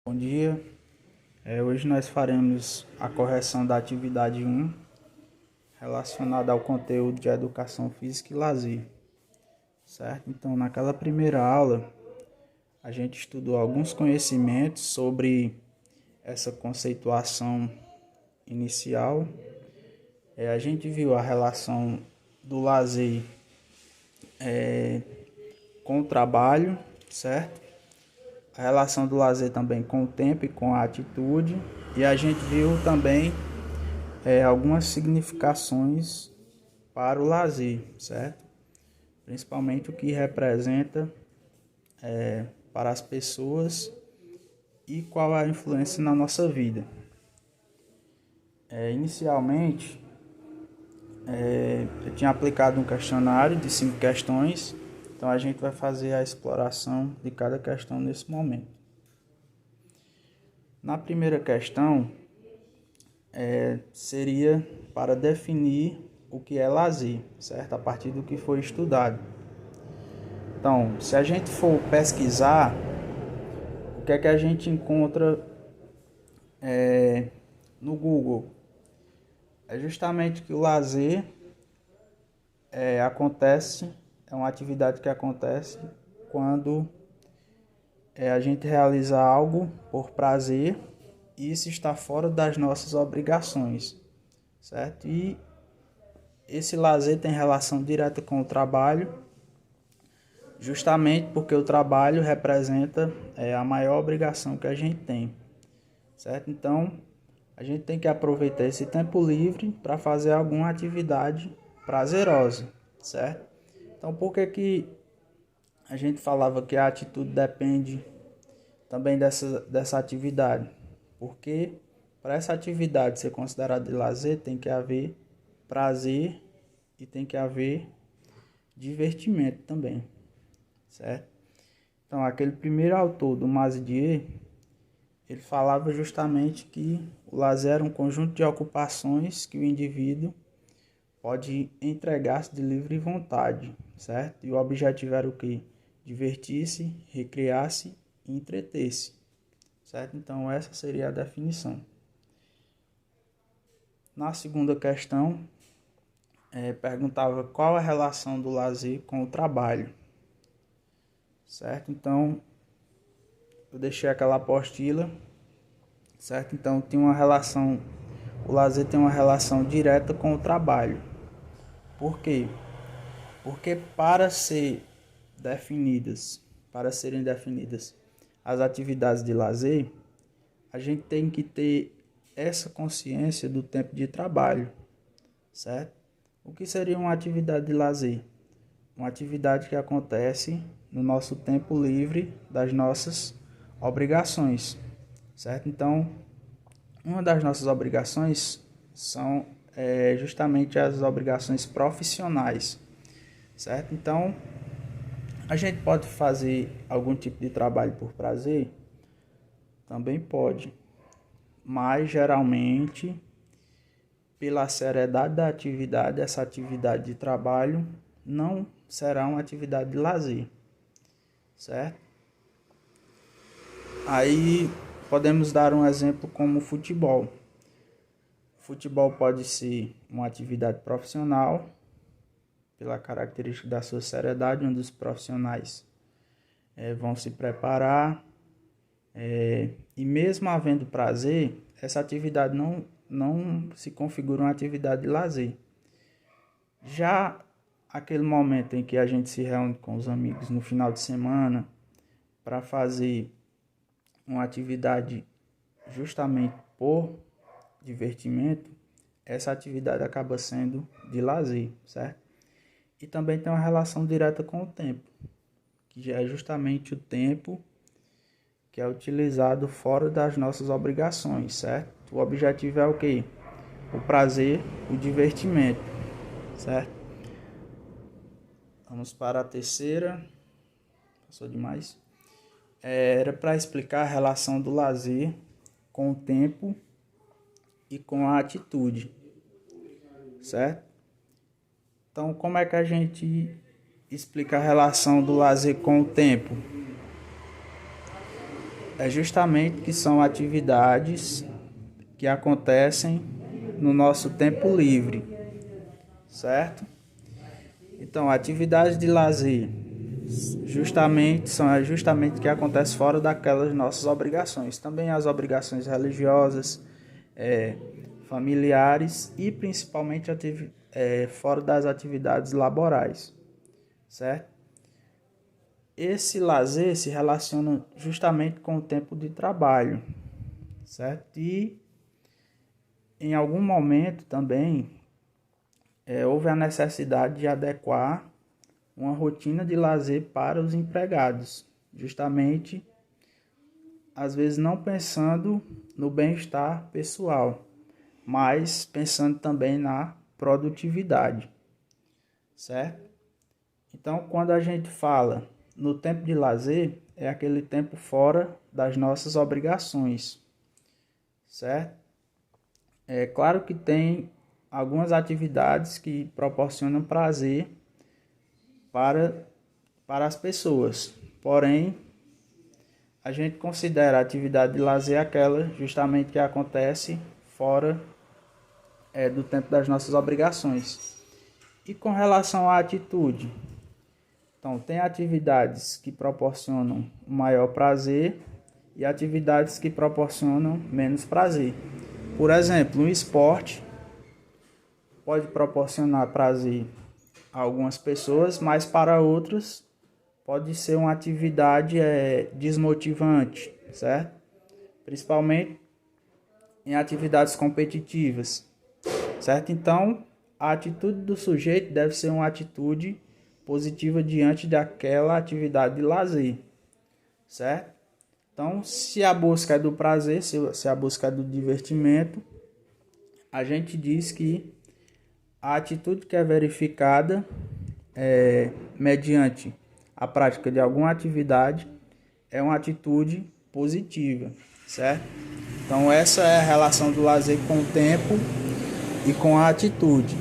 Bom dia. Hoje nós faremos a correção da atividade 1 relacionada ao conteúdo de educação física e lazer, certo? Então, naquela primeira aula, a gente estudou alguns conhecimentos sobre essa conceituação inicial. A gente viu a relação do lazer com o trabalho, certo? A relação do lazer também com o tempo e com a atitude. E a gente viu também algumas significações para o lazer, certo? Principalmente o que representa para as pessoas e qual é a influência na nossa vida. Inicialmente, eu tinha aplicado um questionário de 5 questões, então a gente vai fazer a exploração de cada questão nesse momento. Na primeira questão, seria para definir o que é lazer, certo? A partir do que foi estudado. Então, se a gente for pesquisar, o que é que a gente encontra no Google? É justamente que o lazer é uma atividade que acontece quando a gente realiza algo por prazer e isso está fora das nossas obrigações, certo? E esse lazer tem relação direta com o trabalho, justamente porque o trabalho representa a maior obrigação que a gente tem, certo? Então, a gente tem que aproveitar esse tempo livre para fazer alguma atividade prazerosa, certo? Então, por que a gente falava que a atitude depende também dessa atividade? Porque para essa atividade ser considerada de lazer, tem que haver prazer e tem que haver divertimento também, certo? Então, aquele primeiro autor do Masdier, ele falava justamente que o lazer era um conjunto de ocupações que o indivíduo pode entregar-se de livre vontade, certo? E o objetivo era o quê? Divertir-se, recriar-se e entreter-se, certo? Então, essa seria a definição. Na segunda questão, perguntava qual a relação do lazer com o trabalho, certo? Então, eu deixei aquela apostila, certo? Então, o lazer tem uma relação direta com o trabalho. Por quê? Porque para serem definidas as atividades de lazer, a gente tem que ter essa consciência do tempo de trabalho, certo? O que seria uma atividade de lazer? Uma atividade que acontece no nosso tempo livre das nossas obrigações, certo? Então, uma das nossas obrigações são justamente as obrigações profissionais, certo? Então, a gente pode fazer algum tipo de trabalho por prazer? Também pode, mas geralmente, pela seriedade da atividade, essa atividade de trabalho não será uma atividade de lazer, certo? Aí podemos dar um exemplo como o futebol. Futebol pode ser uma atividade profissional, pela característica da sua seriedade, onde os profissionais vão se preparar, e mesmo havendo prazer, essa atividade não se configura uma atividade de lazer. Já aquele momento em que a gente se reúne com os amigos no final de semana para fazer uma atividade justamente por divertimento, essa atividade acaba sendo de lazer, certo? E também tem uma relação direta com o tempo, que já é justamente o tempo que é utilizado fora das nossas obrigações, certo? O objetivo é o quê? O prazer, o divertimento, certo? Vamos para a terceira. Passou demais. Era para explicar a relação do lazer com o tempo e com a atitude, certo? Então, como é que a gente explica a relação do lazer com o tempo? é justamente que são atividades que acontecem no nosso tempo livre, certo? Então, atividades de lazer justamente que acontece fora daquelas nossas obrigações. Também as obrigações religiosas, familiares e principalmente fora das atividades laborais, certo? Esse lazer se relaciona justamente com o tempo de trabalho, certo? E em algum momento também houve a necessidade de adequar uma rotina de lazer para os empregados, justamente, às vezes não pensando no bem-estar pessoal, mas pensando também na produtividade, certo? Então, quando a gente fala no tempo de lazer, é aquele tempo fora das nossas obrigações, certo? É claro que tem algumas atividades que proporcionam prazer para as pessoas, porém, a gente considera a atividade de lazer aquela justamente que acontece fora do tempo das nossas obrigações. E com relação à atitude, então tem atividades que proporcionam maior prazer e atividades que proporcionam menos prazer. Por exemplo, um esporte pode proporcionar prazer a algumas pessoas, mas para outras pode ser uma atividade desmotivante, certo? Principalmente em atividades competitivas, certo? Então, a atitude do sujeito deve ser uma atitude positiva diante daquela atividade de lazer, certo? Então, se a busca é do prazer, se a busca é do divertimento, a gente diz que a atitude que é verificada mediante a prática de alguma atividade é uma atitude positiva, certo? Então essa é a relação do lazer com o tempo e com a atitude,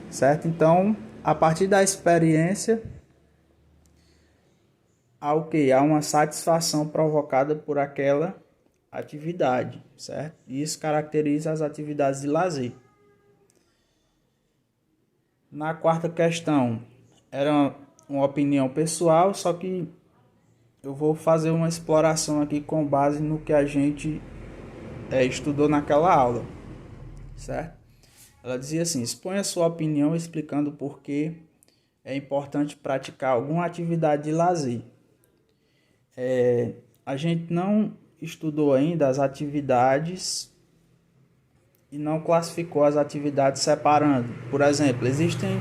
certo? Então, a partir da experiência, há o quê? Há uma satisfação provocada por aquela atividade, certo? E isso caracteriza as atividades de lazer. Na quarta questão, era uma opinião pessoal, só que eu vou fazer uma exploração aqui com base no que a gente estudou naquela aula, certo? Ela dizia assim: exponha sua opinião explicando por que é importante praticar alguma atividade de lazer. A gente não estudou ainda as atividades e não classificou as atividades separando. Por exemplo, existem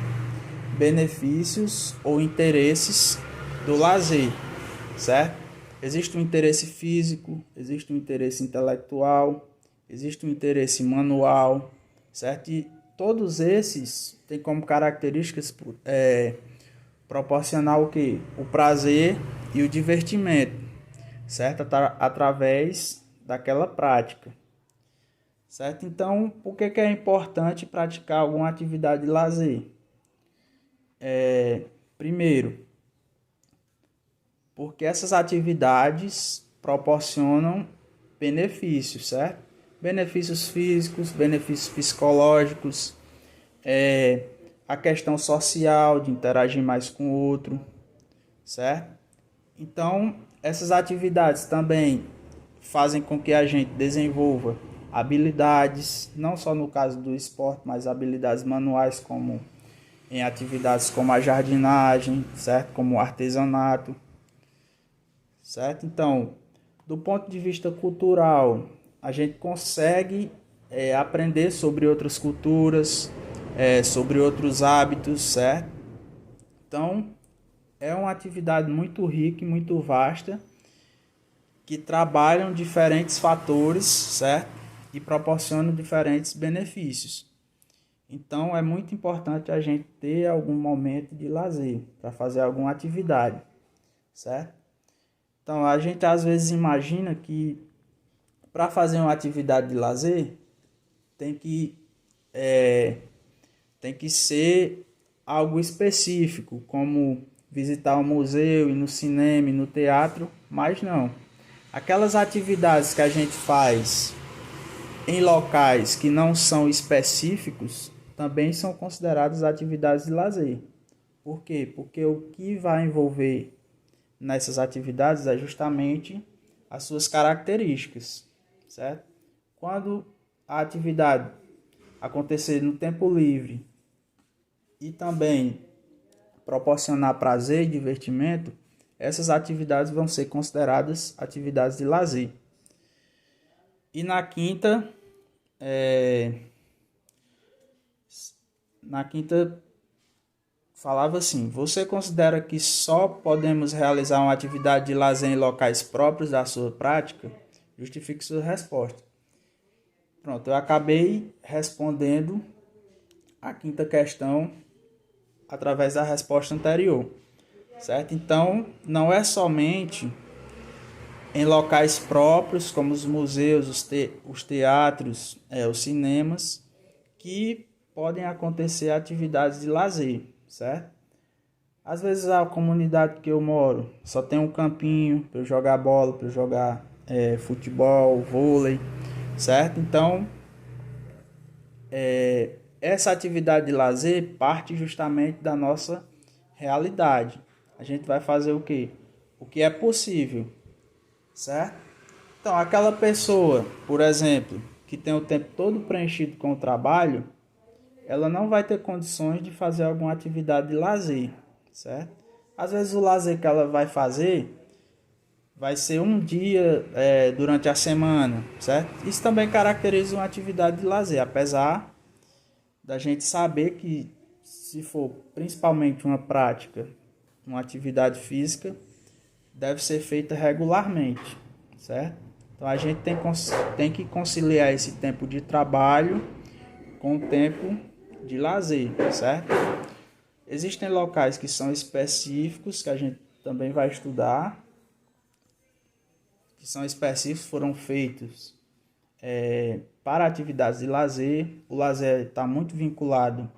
benefícios ou interesses do lazer, certo? Existe um interesse físico, existe um interesse intelectual, existe um interesse manual, certo? E todos esses têm como características proporcionar o quê? O prazer e o divertimento, certo? Através daquela prática, certo? Então, por que é importante praticar alguma atividade de lazer? Primeiro, porque essas atividades proporcionam benefícios, certo? Benefícios físicos, benefícios psicológicos, a questão social de interagir mais com o outro, certo? Então, essas atividades também fazem com que a gente desenvolva habilidades, não só no caso do esporte, mas habilidades manuais, como em atividades como a jardinagem, certo? Como o artesanato, certo? Então, do ponto de vista cultural, a gente consegue aprender sobre outras culturas, sobre outros hábitos, certo? Então, é uma atividade muito rica e muito vasta, que trabalham diferentes fatores, certo? E proporcionam diferentes benefícios. Então, é muito importante a gente ter algum momento de lazer para fazer alguma atividade, certo? Então, a gente às vezes imagina que para fazer uma atividade de lazer tem que ser algo específico, como visitar um museu, ir no cinema, ir no teatro, mas não. Aquelas atividades que a gente faz em locais que não são específicos também são consideradas atividades de lazer. Por quê? Porque o que vai envolver nessas atividades é justamente as suas características, certo? Quando a atividade acontecer no tempo livre e também proporcionar prazer e divertimento, essas atividades vão ser consideradas atividades de lazer. E na quinta falava assim: você considera que só podemos realizar uma atividade de lazer em locais próprios da sua prática? Justifique sua resposta. Pronto, eu acabei respondendo a quinta questão através da resposta anterior, certo? Então, não é somente em locais próprios, como os museus, os teatros, os cinemas, que podem acontecer atividades de lazer, certo? Às vezes a comunidade que eu moro só tem um campinho para eu jogar bola, para eu jogar futebol, vôlei, certo? Então, essa atividade de lazer parte justamente da nossa realidade. A gente vai fazer o quê? O que é possível, certo? Então, aquela pessoa, por exemplo, que tem o tempo todo preenchido com o trabalho, ela não vai ter condições de fazer alguma atividade de lazer, certo? Às vezes o lazer que ela vai fazer vai ser um dia durante a semana, certo? Isso também caracteriza uma atividade de lazer, apesar da gente saber que se for principalmente uma prática, uma atividade física, deve ser feita regularmente, certo? Então a gente tem que conciliar esse tempo de trabalho com o tempo de lazer, certo? Existem locais que são específicos, que a gente também vai estudar, que são específicos, foram feitos para atividades de lazer. O lazer está muito vinculado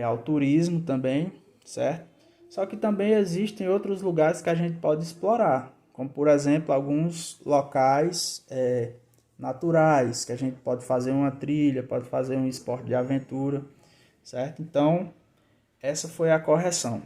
ao turismo também, certo? Só que também existem outros lugares que a gente pode explorar, como por exemplo alguns locais naturais, que a gente pode fazer uma trilha, pode fazer um esporte de aventura, certo? Então, essa foi a correção.